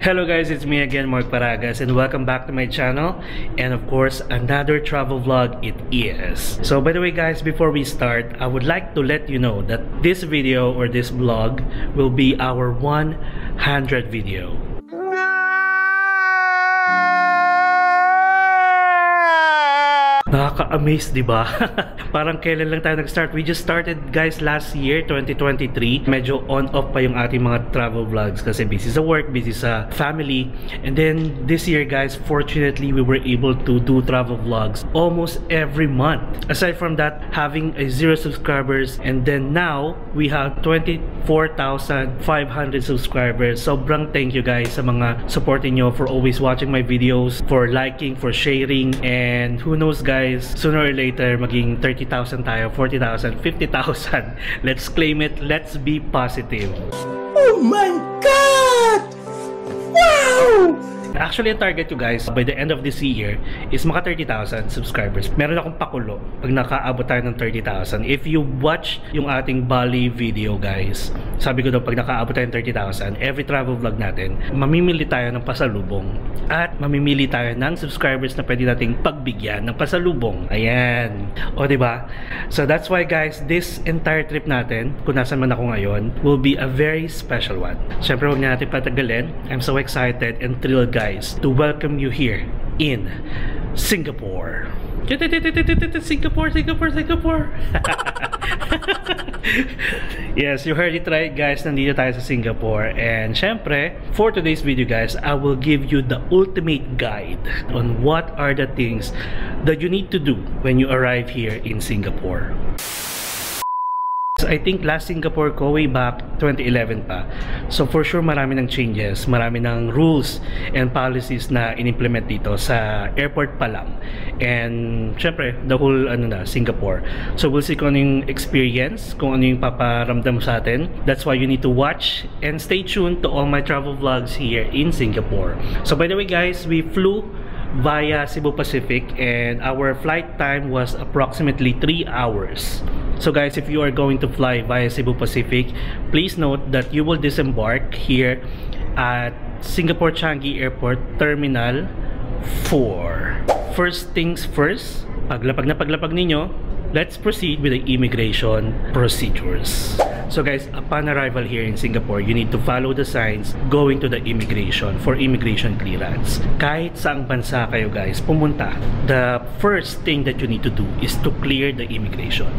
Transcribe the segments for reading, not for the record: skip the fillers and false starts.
Hello guys, it's me again, Mark Paragas, and welcome back to my channel, and of course another travel vlog it is. So by the way guys, before we start, I would like to let you know that this video or this vlog will be our 100 video. Nakaka-amaze, di ba? Parang kailan lang tayo nag-start. We just started guys last year, 2023. Medyo on-off pa yung ating mga travel vlogs kasi busy sa work, busy sa family. And then this year guys, fortunately, we were able to do travel vlogs almost every month. Aside from that, having a 0 subscribers, and then now, we have 24,500 subscribers. Sobrang thank you guys sa mga supporting nyo, for always watching my videos, for liking, for sharing, and who knows guys, sooner or later, maging 30,000 tayo, 40,000, 50,000. Let's claim it. Let's be positive. Oh my God! Wow! Actually, ang target ko guys, by the end of this year, is maka 30,000 subscribers. Meron akong pakulo pag nakaabot tayo ng 30,000. If you watch yung ating Bali video guys, sabi ko daw pag nakaabot tayo ng 30,000, every travel vlog natin, mamimili tayo ng pasalubong. At mamimili tayo ng subscribers na pwede nating pagbigyan ng pasalubong. Ayan. O diba? So that's why guys, this entire trip natin, kung nasan man ako ngayon, will be a very special one. Siyempre, huwag na natin patagalin. I'm so excited and thrilled guys to welcome you here in Singapore. Singapore. Yes, you heard it right guys, nandito tayo sa Singapore. And syempre, for today's video guys, I will give you the ultimate guide on what are the things that you need to do when you arrive here in Singapore. I think last Singapore ko way back 2011 pa. So for sure marami ng changes, marami ng rules and policies na in-implement dito sa airport pa lang. And syempre the whole Singapore. So we'll see kung ano yung experience, kung ano yung paparamdam sa atin. That's why you need to watch and stay tuned to all my travel vlogs here in Singapore. So by the way guys, we flew via Cebu Pacific and our flight time was approximately 3 hours. So guys, if you are going to fly via Cebu Pacific, please note that you will disembark here at Singapore Changi Airport Terminal 4. First things first, paglapag ninyo, let's proceed with the immigration procedures. So guys, upon arrival here in Singapore, you need to follow the signs going to the immigration for immigration clearance. Kahit saang bansa kayo guys pumunta, the first thing that you need to do is to clear the immigration.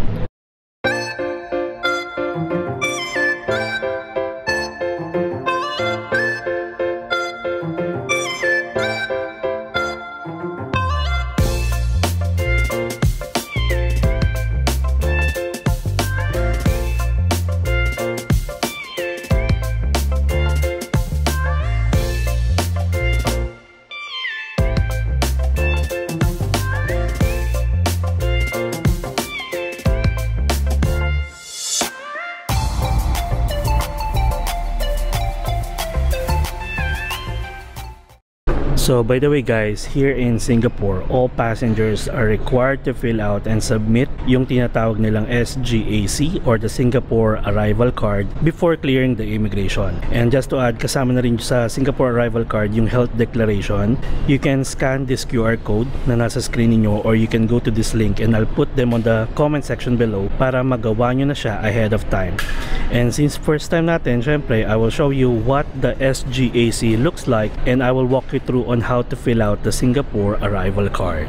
So by the way guys, here in Singapore, all passengers are required to fill out and submit yung tinatawag nilang SGAC or the Singapore Arrival Card before clearing the immigration. And just to add, kasama na rin sa Singapore Arrival Card yung health declaration. You can scan this QR code na nasa screen niyo, or you can go to this link and I'll put them on the comment section below para magawa nyo na siya ahead of time. And since first time natin, syempre, I will show you what the SGAC looks like and I will walk you through on how to fill out the Singapore Arrival Card.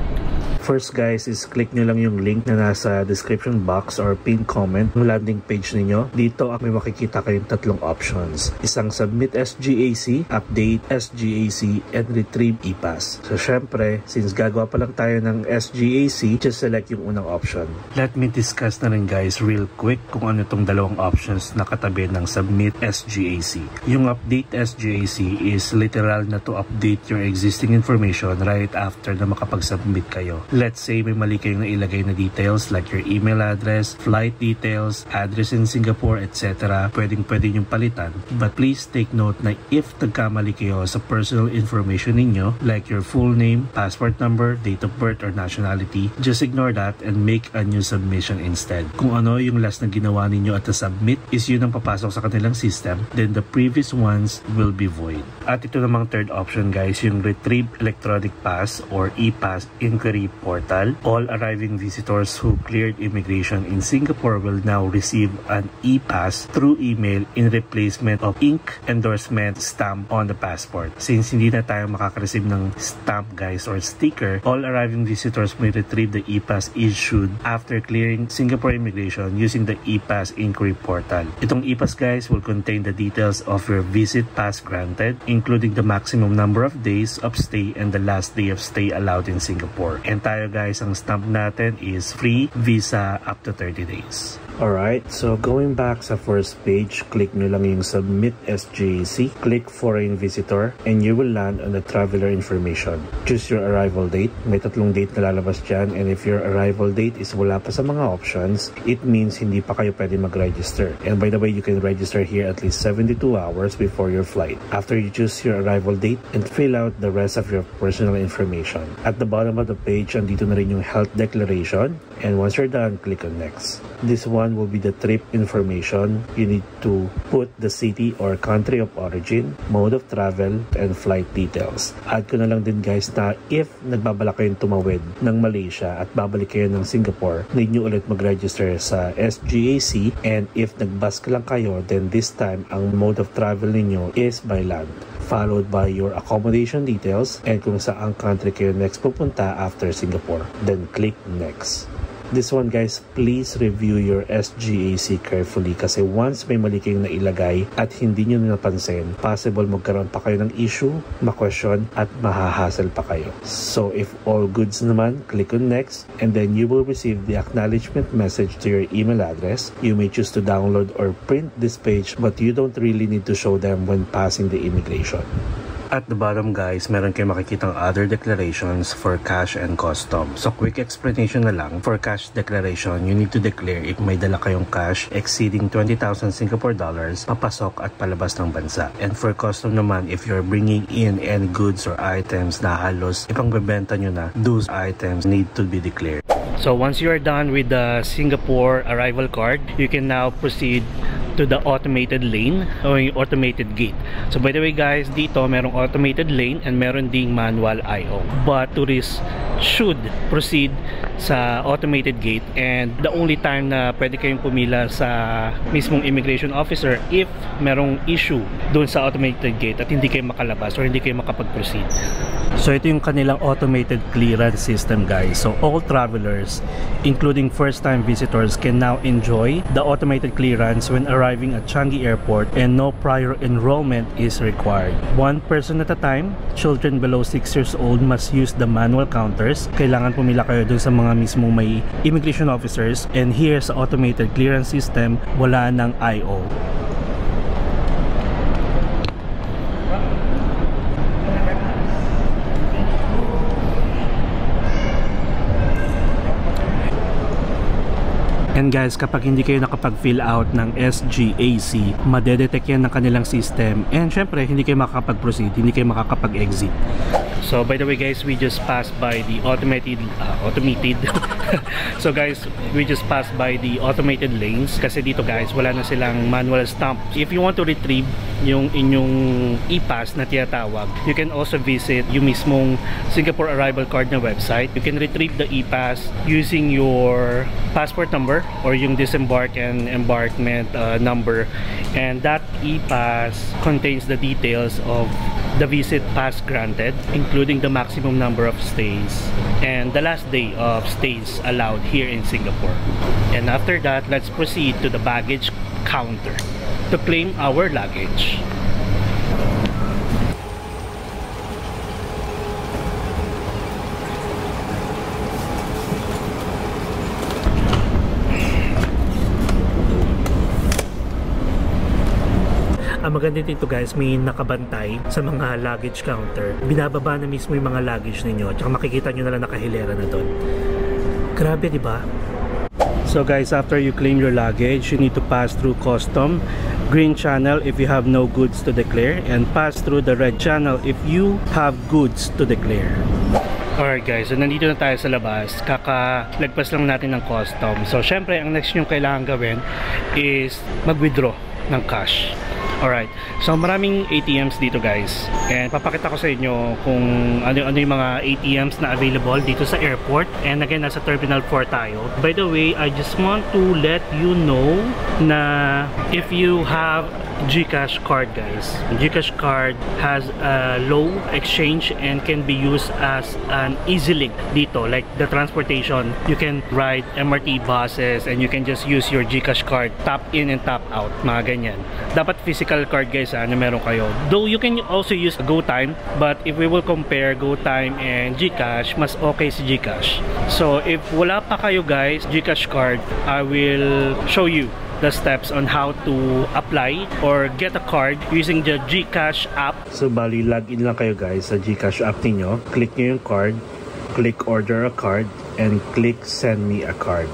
First guys is click nyo lang yung link na nasa description box or pinned comment ng landing page ninyo. Dito may makikita kayong tatlong options. Isang submit SGAC, update SGAC, and retrieve e-pass. So syempre, since gagawa pa lang tayo ng SGAC, just select yung unang option. Let me discuss na rin guys real quick kung ano itong dalawang options na katabi ng submit SGAC. Yung update SGAC is literal na to update your existing information right after na makapag-submit kayo. Let's say may mali kayong nailagay na details like your email address, flight details, address in Singapore, etc. Pwede yung palitan. But please take note na if nagkamali kayo sa personal information ninyo like your full name, passport number, date of birth, or nationality, just ignore that and make a new submission instead. Kung ano yung last na ginawa ninyo at the submit is yun ang papasok sa kanilang system, then the previous ones will be void. At ito namang third option guys, yung Retrieve Electronic Pass or E-Pass Inquiry Portal. All arriving visitors who cleared immigration in Singapore will now receive an E-Pass through email in replacement of ink endorsement stamp on the passport. Since hindi na tayo makaka-receive ng stamp guys or sticker, all arriving visitors may retrieve the E-Pass issued after clearing Singapore immigration using the E-Pass Inquiry Portal. Itong E-Pass guys will contain the details of your visit pass granted, including the maximum number of days of stay and the last day of stay allowed in Singapore. And tayo guys, ang stamp natin is free visa up to 30 days. Alright, so going back sa first page, click nyo lang yung Submit SGAC, click Foreign Visitor, and you will land on the traveler information. Choose your arrival date. May tatlong date na lalabas dyan, and if your arrival date is wala pa sa mga options, it means hindi pa kayo pwede mag-register. And by the way, you can register here at least 72 hours before your flight. After you choose your arrival date, and fill out the rest of your personal information. At the bottom of the page, andito na rin yung health declaration, and once you're done, click on Next. This one will be the trip information. You need to put the city or country of origin, mode of travel, and flight details. Add ko na lang din guys na if nagbabalak kayong tumawid ng Malaysia at babalik kayo ng Singapore, need nyo ulit mag-register sa SGAC, and if nag-bus lang kayo, then this time ang mode of travel ninyo is by land, followed by your accommodation details and kung saan country kayo next pupunta after Singapore. Then click Next. This one guys, please review your SGAC carefully kasi once may mali kayong nailagay at hindi nyo napansin, possible magkaroon pa kayo ng issue, ma-question at mahahassle pa kayo. So if all goods naman, click on Next, and then you will receive the acknowledgement message to your email address. You may choose to download or print this page, but you don't really need to show them when passing the immigration. At the bottom guys, meron kayong makikitang other declarations for cash and custom. So quick explanation na lang. For cash declaration, you need to declare if may dala kayong cash exceeding 20,000 Singapore dollars papasok at palabas ng bansa. And for custom naman, if you're bringing in any goods or items na halos ipangbebenta nyo na, those items need to be declared. So once you are done with the Singapore arrival card, you can now proceed to the automated lane o yung automated gate. So by the way guys, dito merong automated lane and meron ding manual IO. But tourists should proceed sa automated gate, and the only time na pwede kayong pumila sa mismong immigration officer if merong issue doon sa automated gate at hindi kayo makalabas or hindi kayo makapag-proceed. So ito yung kanilang automated clearance system guys. So all travelers, including first-time visitors, can now enjoy the automated clearance when arriving at Changi Airport, and no prior enrollment is required. One person at a time. Children below 6 years old must use the manual counters. Kailangan pumila kayo dun sa mga mismong may immigration officers, and here sa automated clearance system, wala ng IO. And guys, kapag hindi kayo nakapag-fill out ng SGAC, madedetect yan ng kanilang system, and syempre hindi kayo makakapag-proceed, hindi kayo makakapag-exit. So by the way guys, we just passed by the automated so guys, we just passed by the automated lanes kasi dito guys, wala na silang manual stamp. If you want to retrieve yung inyong e-pass na tinatawag, you can also visit yung mismong Singapore arrival card na website. You can retrieve the e-pass using your passport number or yung disembark and embarkment number, and that e-pass contains the details of the visit pass granted, including the maximum number of stays and the last day of stays allowed here in Singapore. And after that, let's proceed to the baggage counter to claim our luggage. Ang maganda dito guys, may nakabantay sa mga luggage counter. Binababa na mismo yung mga luggage ninyo, tsaka makikita nyo na lang nakahilera na doon. Grabe, di ba? So guys, after you claim your luggage, you need to pass through custom, green channel if you have no goods to declare, and pass through the red channel if you have goods to declare. Alright guys, so nandito na tayo sa labas. Kakalagpas lang natin ng custom. So syempre, ang next nyo kailangan gawin is mag-withdraw ng cash. Alright, so maraming ATMs dito guys, and papakita ko sa inyo kung ano yung mga ATMs na available dito sa airport. And again, nasa Terminal 4 tayo. By the way, I just want to let you know na if you have GCash card guys, GCash card has a low exchange and can be used as an easy link dito, like the transportation. You can ride MRT buses and you can just use your GCash card, tap in and tap out, mga ganyan. Dapat physical card guys na meron kayo. Though you can also use GoTime, but if we will compare GoTime and GCash, mas okay si GCash. So if wala pa kayo guys GCash card, I will show you the steps on how to apply or get a card using the GCash app. So bali, login lang kayo guys sa GCash app niyo. Click nyo yung card, click order a card, and click send me a card.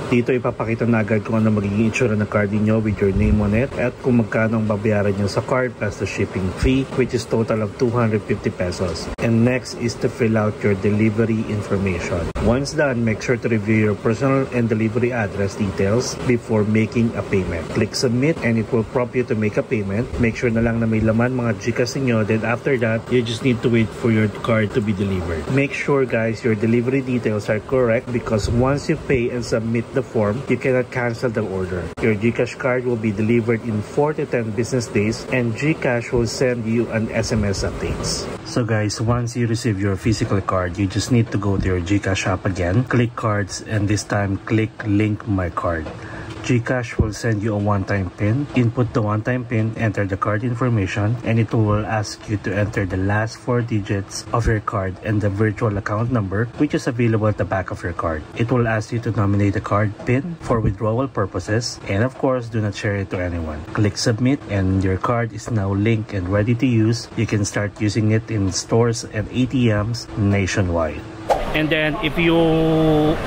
Dito ipapakita na agad kung ano magiging itsura ng card niyo with your name on it at kung magkano ang babayaran niyo sa card plus the shipping fee, which is total of 250 pesos. And next is to fill out your delivery information. Once done, make sure to review your personal and delivery address details before making a payment. Click submit and it will prompt you to make a payment. Make sure na lang na may laman mga GCash niyo. Then after that, you just need to wait for your card to be delivered. Make sure guys your delivery details are correct, because once you pay and submit the form, you cannot cancel the order. Your GCash card will be delivered in 4 to 10 business days and GCash will send you an SMS updates. So guys, once you receive your physical card, you just need to go to your GCash app again, click cards, and this time click link my card. GCash will send you a one-time PIN. Input the one-time PIN, enter the card information, and it will ask you to enter the last 4 digits of your card and the virtual account number, which is available at the back of your card. It will ask you to nominate the card PIN for withdrawal purposes, and of course, do not share it to anyone. Click submit, and your card is now linked and ready to use. You can start using it in stores and ATMs nationwide. And then if you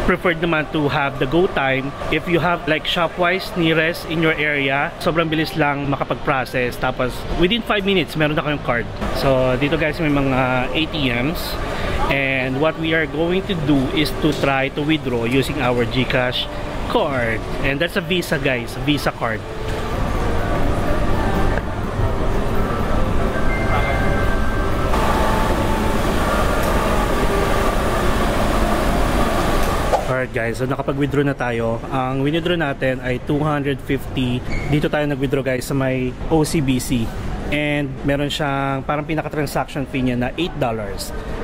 prefer naman to have the GoTime, if you have like Shopwise nearest in your area, sobrang bilis lang makapag-process. Tapos within 5 minutes, meron na kayong card. So dito guys, may mga ATMs. And what we are going to do is to try to withdraw using our GCash card. And that's a Visa guys, Visa card. Alright guys, so nakapag-withdraw na tayo. Ang withdraw natin ay 250. Dito tayo nag-withdraw guys sa may OCBC. And meron siyang parang pinaka-transaction fee niya na $8.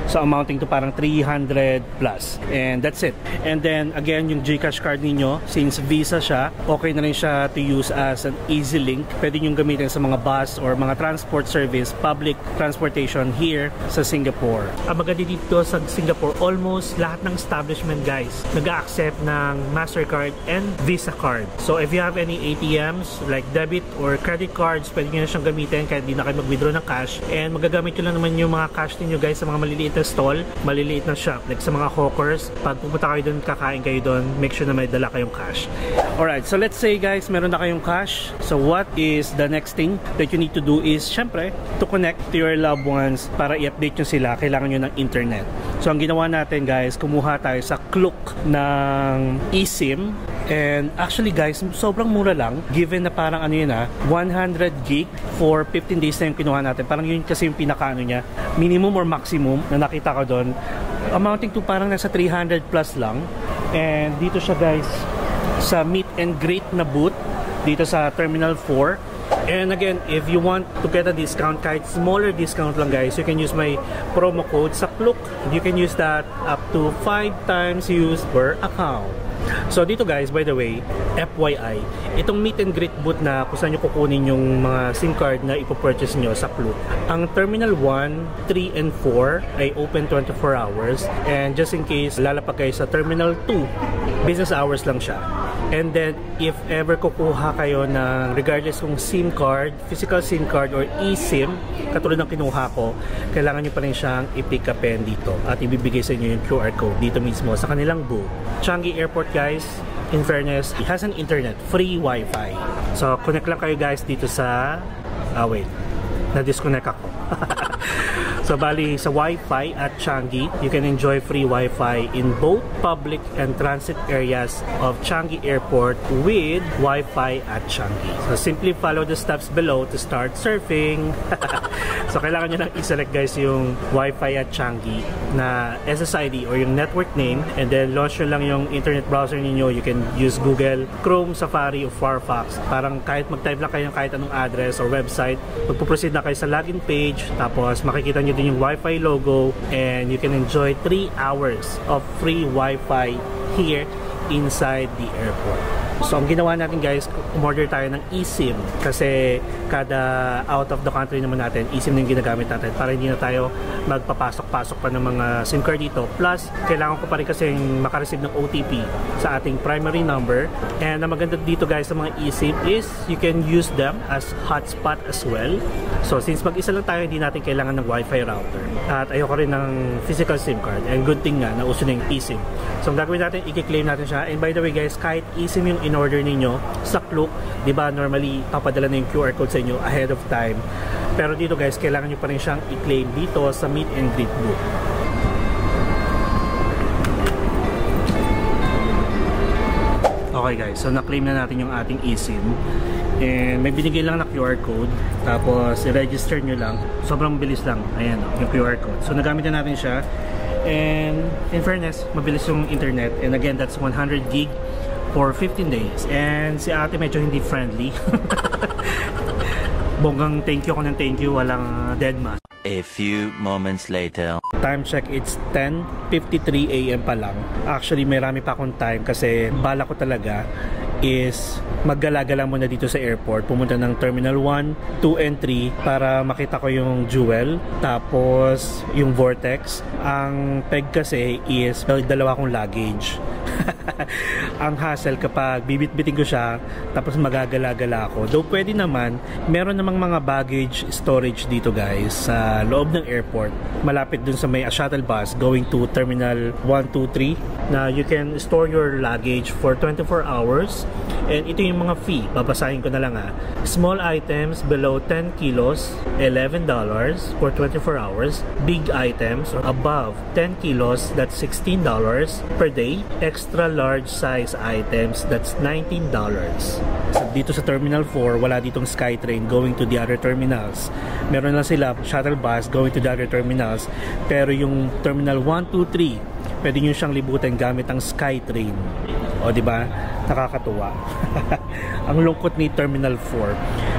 So amounting to parang 300 plus. And that's it. And then again, yung GCash card ninyo, since Visa siya, okay na rin siya to use as an easy link. Pwede nyo gamitin sa mga bus or mga transport service, public transportation here sa Singapore. Ang maganda dito sa Singapore, almost lahat ng establishment guys nag-accept ng MasterCard and Visa card. So if you have any ATMs like debit or credit cards, pwede nyo na siyang gamitin kahit di na kayo mag-withdraw ng cash. And magagamit nyo lang naman yung mga cash ninyo guys sa mga maliliit na stall, maliliit na shop, like sa mga hawkers. Pag pupunta kayo doon, kakain kayo doon, make sure na may dala kayong cash. Alright, so let's say guys, meron na kayong cash. So what is the next thing that you need to do is, syempre, to connect to your loved ones para i-update nyo sila, kailangan nyo ng internet. So ang ginawa natin guys, kumuha tayo sa Klook ng eSIM. And actually guys, sobrang mura lang, given na parang ano yun 100 gig for 15 days na yung kinuha natin. Parang yun kasi yung pinaka-ano niya, minimum or maximum na nakita ko doon, amounting to parang nasa 300 plus lang. And dito siya guys sa meet and greet na booth dito sa Terminal 4. And again, if you want to get a discount, kahit smaller discount lang guys, you can use my promo code sa Klook. You can use that up to 5 times use per account. So dito guys, by the way, FYI, itong meet and greet booth na kung saan nyo kukunin yung mga SIM card na ipopurchase nyo sa Klook. Ang Terminal 1, 3, and 4 ay open 24 hours. And just in case lalapag kayo sa Terminal 2, business hours lang siya. And then, if ever kukuha kayo ng regardless kung SIM card, physical SIM card, or eSIM, katulad ng kinuha ko, kailangan nyo pa rin siyang i-pick upin dito at ibibigay sa inyo yung QR code dito mismo sa kanilang booth. Changi Airport guys, in fairness, it has an internet, free wifi. So, connect lang kayo guys dito sa... wait, na-disconnect ako. So bali sa Wi-Fi at Changi, you can enjoy free Wi-Fi in both public and transit areas of Changi Airport with Wi-Fi at Changi. So simply follow the steps below to start surfing. So kailangan nyo lang i-select guys yung Wi-Fi at Changi na SSID or yung network name, and then launch nyo lang yung internet browser niyo. You can use Google, Chrome, Safari, or Firefox. Parang kahit mag-type lang kayo ng kahit anong address or website, magpuproceed na kayo sa login page, tapos makikita nyo din yung Wi-Fi logo, and you can enjoy 3 hours of free Wi-Fi here inside the airport. So ang ginawa natin guys, umorder tayo ng eSIM kasi kada out of the country naman natin, eSIM na yung ginagamit natin para hindi na tayo magpapasok-pasok pa ng mga SIM card dito. Plus, kailangan ko pa rin kasi makareceive ng OTP sa ating primary number. And ang maganda dito guys sa mga eSIM is you can use them as hotspot as well. So since mag-isa lang tayo, hindi natin kailangan ng Wi-Fi router. At ayoko rin ng physical SIM card. And good thing nga na uso na yung eSIM. So ang gagawin natin, i-claim natin siya. And by the way guys, kahit eSIM yung in-order ninyo sa Klook, di ba normally papadala na yung QR code sa inyo ahead of time. Pero dito guys, kailangan nyo pa rin siyang i-claim dito sa meet and greet booth. Okay guys, so na-claim na natin yung ating eSIM. And may binigay lang na QR code. Tapos i-register nyo lang. Sobrang bilis lang. Ayan yung QR code. So nagamit na natin siya. And in fairness, mabilis yung internet. And again, that's 100 gig for 15 days. And si ate medyo hindi friendly. Bonggang thank you ako ng thank you. Walang deadma. A few moments later. Time check, it's 10:53 AM pa lang. Actually, marami pa akong time kasi bala ko talaga is maggala-gala muna dito sa airport, pumunta ng Terminal 1, 2, and 3 para makita ko yung Jewel, tapos yung Vortex. Ang peg kasi is dalawa kong luggage. Ang hassle kapag bibit-bitin ko siya tapos magagala-gala ako. Though pwede naman, meron namang mga baggage storage dito guys sa loob ng airport, malapit dun sa may shuttle bus going to Terminal 1, 2, 3 na you can store your luggage for 24 hours. And ito yung mga fee, babasahin ko na lang ha. Small items below 10 kilos, $11 for 24 hours. Big items above 10 kilos, that's $16 per day. Extra large size items, that's $19. So, dito sa Terminal 4, wala ditong SkyTrain going to the other terminals. Meron lang sila shuttle bus going to the other terminals. Pero yung Terminal 1, 2, 3, pwede nyo siyang libutan gamit ang SkyTrain. O diba? Nakakatuwa. Ang lungkot ni Terminal 4.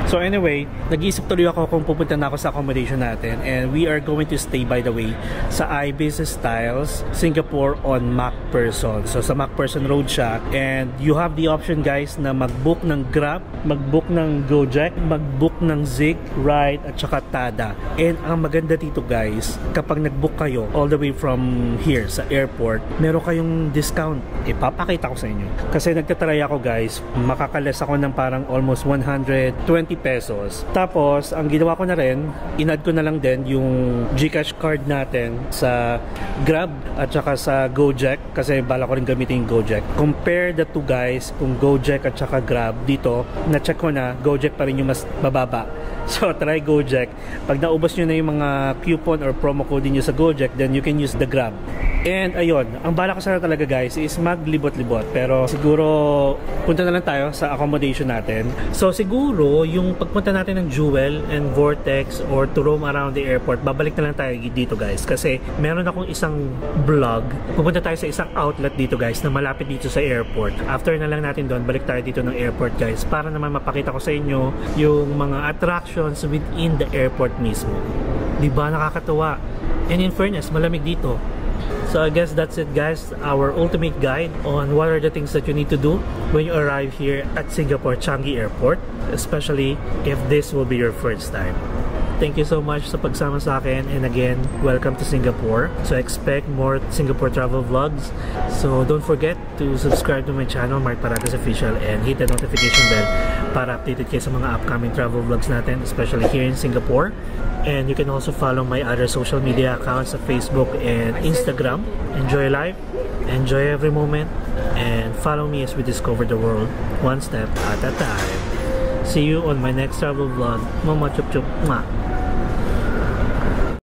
So anyway, nag-iisip tuloy ako kung pupunta na ako sa accommodation natin, and we are going to stay, by the way, sa iBusiness Styles Singapore on MacPherson. So sa MacPherson Road siya, and you have the option guys na mag-book ng Grab, mag-book ng Gojek, mag-book ng Zik, Ride, at saka Tada. And ang maganda dito guys, kapag nag-book kayo all the way from here sa airport, meron kayong discount. Ipapakita ko sa inyo. Kasi nagtatry ako guys, makakales ako ng parang almost 120 pesos. Tapos, ang ginawa ko na rin, in-add ko na lang din yung GCash card natin sa Grab at saka sa Gojek kasi bala ko rin gamitin yung Gojek. Compare the two guys, kung Gojek at saka Grab, dito, na-check ko na, Gojek pa rin yung mas bababa. So, try Gojek. Pag naubos nyo na yung mga coupon or promo code nyo sa Gojek, then you can use the Grab. And ayun, ang bala ko sana talaga guys is maglibot-libot, pero siguro punta na lang tayo sa accommodation natin. So siguro yung pagpunta natin ng Jewel and Vortex or to roam around the airport, babalik na lang tayo dito guys kasi meron akong isang vlog. Pupunta tayo sa isang outlet dito guys na malapit dito sa airport. After na lang natin doon, balik tayo dito ng airport guys para naman mapakita ko sa inyo yung mga attractions within the airport mismo. Diba nakakatuwa? And in fairness, malamig dito. So I guess that's it guys, our ultimate guide on what are the things that you need to do when you arrive here at Singapore Changi Airport, especially if this will be your first time. Thank you so much sa pagsama sa akin, and again, welcome to Singapore. So expect more Singapore travel vlogs. So don't forget to subscribe to my channel, Mark Parates Official, and hit the notification bell para updated kayo sa mga upcoming travel vlogs natin, especially here in Singapore. And you can also follow my other social media accounts sa Facebook and Instagram. Enjoy life, enjoy every moment, and follow me as we discover the world one step at a time. See you on my next travel vlog. Mama chup chup. Mwah.